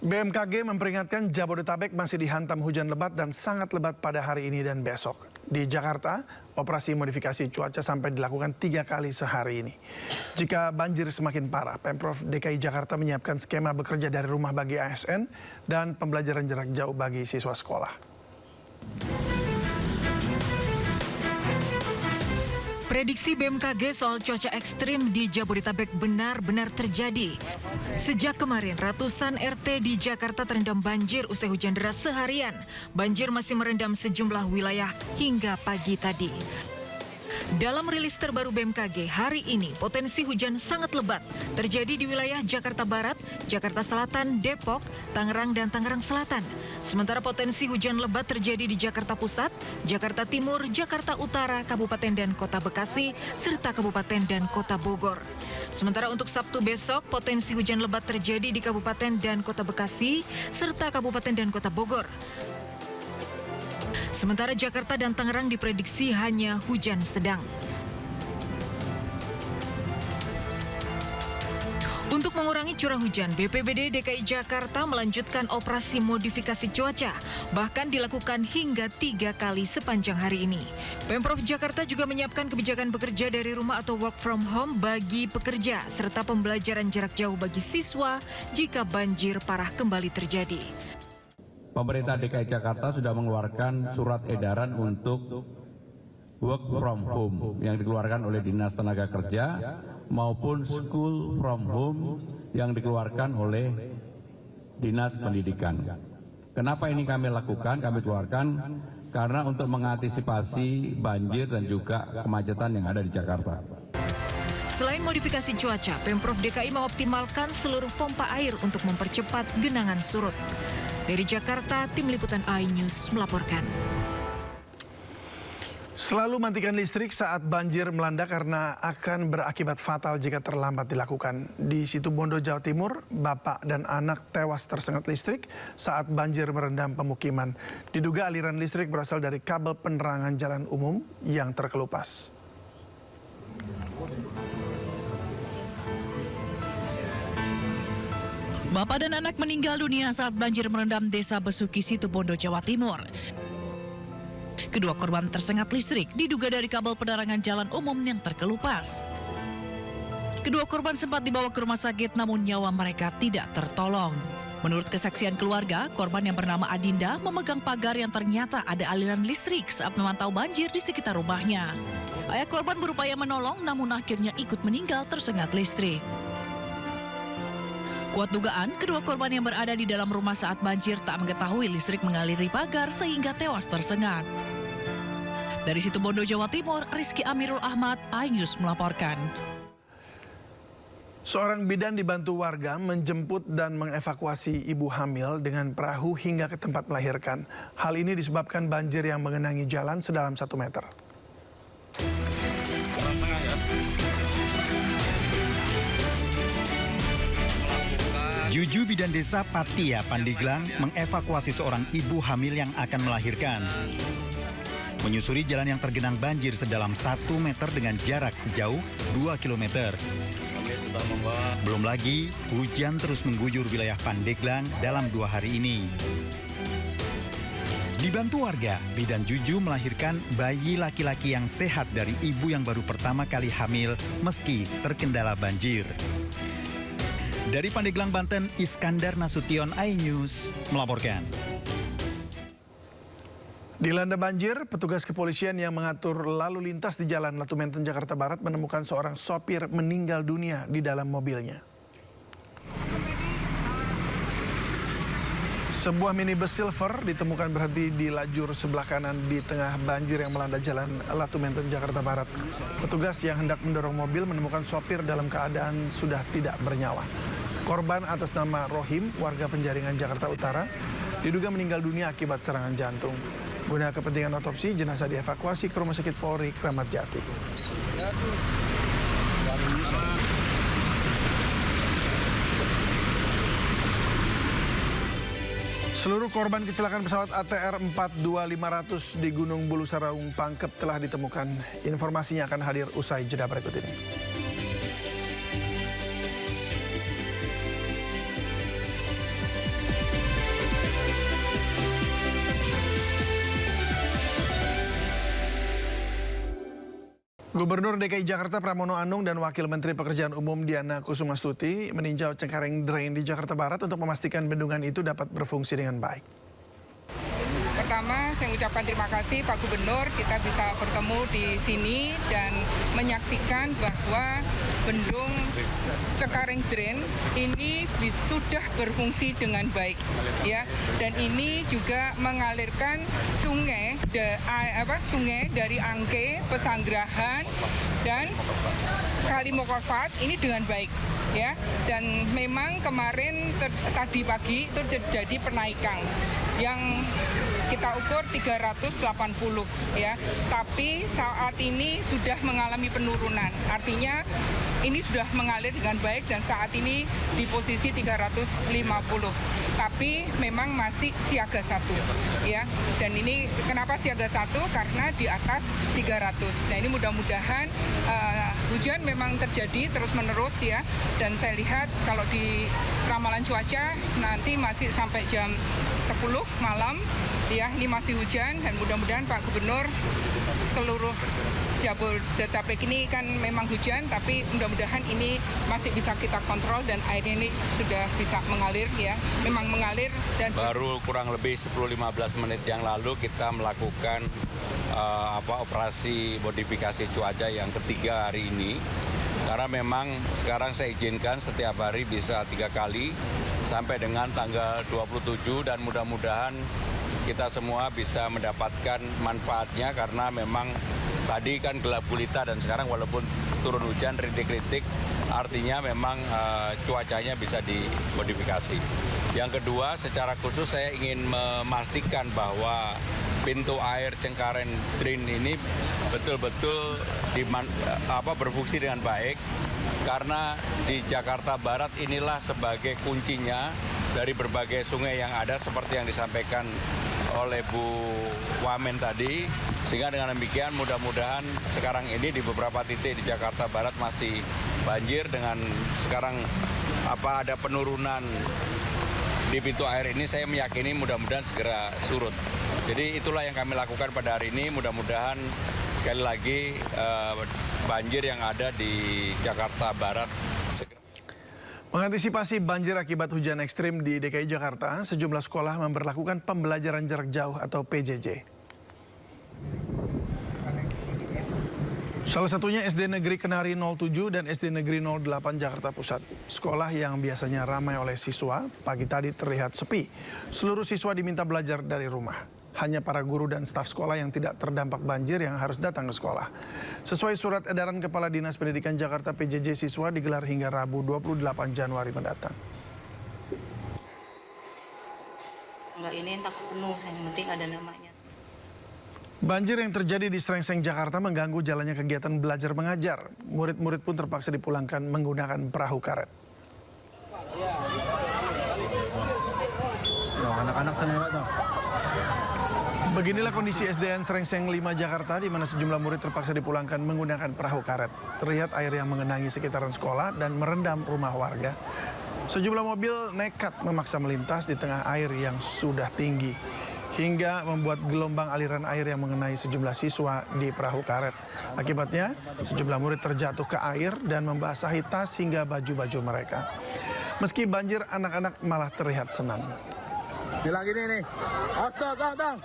BMKG memperingatkan Jabodetabek masih dihantam hujan lebat dan sangat lebat pada hari ini dan besok. Di Jakarta, operasi modifikasi cuaca sampai dilakukan 3 kali sehari ini. Jika banjir semakin parah, Pemprov DKI Jakarta menyiapkan skema bekerja dari rumah bagi ASN dan pembelajaran jarak jauh bagi siswa sekolah. Prediksi BMKG soal cuaca ekstrim di Jabodetabek benar-benar terjadi. Sejak kemarin, ratusan RT di Jakarta terendam banjir usai hujan deras seharian. Banjir masih merendam sejumlah wilayah hingga pagi tadi. Dalam rilis terbaru BMKG, hari ini potensi hujan sangat lebat terjadi di wilayah Jakarta Barat, Jakarta Selatan, Depok, Tangerang, dan Tangerang Selatan. Sementara potensi hujan lebat terjadi di Jakarta Pusat, Jakarta Timur, Jakarta Utara, Kabupaten dan Kota Bekasi, serta Kabupaten dan Kota Bogor. Sementara untuk Sabtu besok, potensi hujan lebat terjadi di Kabupaten dan Kota Bekasi, serta Kabupaten dan Kota Bogor. Sementara Jakarta dan Tangerang diprediksi hanya hujan sedang. Untuk mengurangi curah hujan, BPBD DKI Jakarta melanjutkan operasi modifikasi cuaca, bahkan dilakukan hingga 3 kali sepanjang hari ini. Pemprov Jakarta juga menyiapkan kebijakan bekerja dari rumah atau work from home bagi pekerja, serta pembelajaran jarak jauh bagi siswa jika banjir parah kembali terjadi. Pemerintah DKI Jakarta sudah mengeluarkan surat edaran untuk work from home yang dikeluarkan oleh Dinas Tenaga Kerja maupun school from home yang dikeluarkan oleh Dinas Pendidikan. Kenapa ini kami lakukan, kami keluarkan karena untuk mengantisipasi banjir dan juga kemacetan yang ada di Jakarta. Selain modifikasi cuaca, Pemprov DKI mengoptimalkan seluruh pompa air untuk mempercepat genangan surut. Dari Jakarta, Tim Liputan iNews melaporkan. Selalu matikan listrik saat banjir melanda karena akan berakibat fatal jika terlambat dilakukan. Di Situbondo, Jawa Timur, bapak dan anak tewas tersengat listrik saat banjir merendam pemukiman. Diduga aliran listrik berasal dari kabel penerangan jalan umum yang terkelupas. Bapak dan anak meninggal dunia saat banjir merendam Desa Besuki, Situbondo, Jawa Timur. Kedua korban tersengat listrik diduga dari kabel penerangan jalan umum yang terkelupas. Kedua korban sempat dibawa ke rumah sakit namun nyawa mereka tidak tertolong. Menurut kesaksian keluarga, korban yang bernama Adinda memegang pagar yang ternyata ada aliran listrik saat memantau banjir di sekitar rumahnya. Ayah korban berupaya menolong namun akhirnya ikut meninggal tersengat listrik. Kuat dugaan, kedua korban yang berada di dalam rumah saat banjir tak mengetahui listrik mengaliri pagar sehingga tewas tersengat. Dari Situbondo, Jawa Timur, Rizky Amirul Ahmad, iNews melaporkan. Seorang bidan dibantu warga menjemput dan mengevakuasi ibu hamil dengan perahu hingga ke tempat melahirkan. Hal ini disebabkan banjir yang mengenangi jalan sedalam 1 meter. Juju bidan desa Patia, Pandeglang mengevakuasi seorang ibu hamil yang akan melahirkan. Menyusuri jalan yang tergenang banjir sedalam 1 meter dengan jarak sejauh 2 kilometer. Belum lagi, hujan terus mengguyur wilayah Pandeglang dalam 2 hari ini. Dibantu warga, bidan Juju melahirkan bayi laki-laki yang sehat dari ibu yang baru pertama kali hamil meski terkendala banjir. Dari Pandeglang, Banten, Iskandar Nasution, iNews melaporkan. Dilanda banjir, petugas kepolisian yang mengatur lalu lintas di Jalan Latu Menten, Jakarta Barat menemukan seorang sopir meninggal dunia di dalam mobilnya. Sebuah minibus silver ditemukan berhenti di lajur sebelah kanan di tengah banjir yang melanda Jalan Latu Menten, Jakarta Barat. Petugas yang hendak mendorong mobil menemukan sopir dalam keadaan sudah tidak bernyawa. Korban atas nama Rohim, warga Penjaringan, Jakarta Utara, diduga meninggal dunia akibat serangan jantung. Guna kepentingan otopsi, jenazah dievakuasi ke Rumah Sakit Polri Kramat Jati. Seluruh korban kecelakaan pesawat ATR 42500 di Gunung Bulu Saraung Pangkep telah ditemukan. Informasinya akan hadir usai jeda berikut ini. Gubernur DKI Jakarta Pramono Anung dan Wakil Menteri Pekerjaan Umum Diana Kusumastuti meninjau Cengkareng Drain di Jakarta Barat untuk memastikan bendungan itu dapat berfungsi dengan baik. Pertama, saya mengucapkan terima kasih Pak Gubernur, kita bisa bertemu di sini dan menyaksikan bahwa bendung Cengkareng Drain ini sudah berfungsi dengan baik, ya. Dan ini juga mengalirkan sungai dari Angke, Pesanggerahan dan Kali Mokorfat ini dengan baik, ya. Dan memang kemarin tadi pagi itu terjadi penaikan yang kita ukur 380, ya. Tapi saat ini sudah mengalami penurunan. Artinya ini sudah mengalir dengan baik dan saat ini di posisi 350. Tapi memang masih siaga 1, ya. Dan ini kenapa siaga 1? Karena di atas 300. Nah, ini mudah-mudahan hujan memang terjadi terus-menerus, ya. Dan saya lihat kalau di ramalan cuaca nanti masih sampai jam 10 malam, ya, ini masih hujan dan mudah-mudahan Pak Gubernur seluruh Jabodetabek ini kan memang hujan, tapi mudah-mudahan ini masih bisa kita kontrol dan airnya ini sudah bisa mengalir, ya. Memang mengalir dan Baru kurang lebih 10-15 menit yang lalu kita melakukan operasi modifikasi cuaca yang ketiga hari ini. Karena memang sekarang saya izinkan setiap hari bisa 3 kali sampai dengan tanggal 27 dan mudah-mudahan kita semua bisa mendapatkan manfaatnya karena memang tadi kan gelap gulita dan sekarang walaupun turun hujan rintik-rintik artinya memang cuacanya bisa dimodifikasi. Yang kedua, secara khusus saya ingin memastikan bahwa pintu air Cengkareng Drain ini betul-betul berfungsi dengan baik karena di Jakarta Barat inilah sebagai kuncinya dari berbagai sungai yang ada seperti yang disampaikan oleh Bu Wamen tadi, sehingga dengan demikian mudah-mudahan sekarang ini di beberapa titik di Jakarta Barat masih banjir dengan sekarang ada penurunan di pintu air ini, saya meyakini mudah-mudahan segera surut. Jadi itulah yang kami lakukan pada hari ini, mudah-mudahan sekali lagi banjir yang ada di Jakarta Barat segera. Mengantisipasi banjir akibat hujan ekstrim di DKI Jakarta, sejumlah sekolah memberlakukan pembelajaran jarak jauh atau PJJ. Salah satunya SD Negeri Kenari 07 dan SD Negeri 08 Jakarta Pusat. Sekolah yang biasanya ramai oleh siswa, pagi tadi terlihat sepi. Seluruh siswa diminta belajar dari rumah. Hanya para guru dan staf sekolah yang tidak terdampak banjir yang harus datang ke sekolah. Sesuai surat edaran Kepala Dinas Pendidikan Jakarta, PJJ siswa digelar hingga Rabu 28 Januari mendatang. Enggak, ini takut penuh, yang penting ada namanya. Banjir yang terjadi di Srengseng, Jakarta mengganggu jalannya kegiatan belajar mengajar. Murid-murid pun terpaksa dipulangkan menggunakan perahu karet. Anak-anak sana dong. Beginilah kondisi SDN Srengseng 5 Jakarta di mana sejumlah murid terpaksa dipulangkan menggunakan perahu karet. Terlihat air yang mengenangi sekitaran sekolah dan merendam rumah warga. Sejumlah mobil nekat memaksa melintas di tengah air yang sudah tinggi, hingga membuat gelombang aliran air yang mengenai sejumlah siswa di perahu karet. Akibatnya, sejumlah murid terjatuh ke air dan membasahi tas hingga baju-baju mereka. Meski banjir, anak-anak malah terlihat senang. Bilang gini nih, Osto, tang.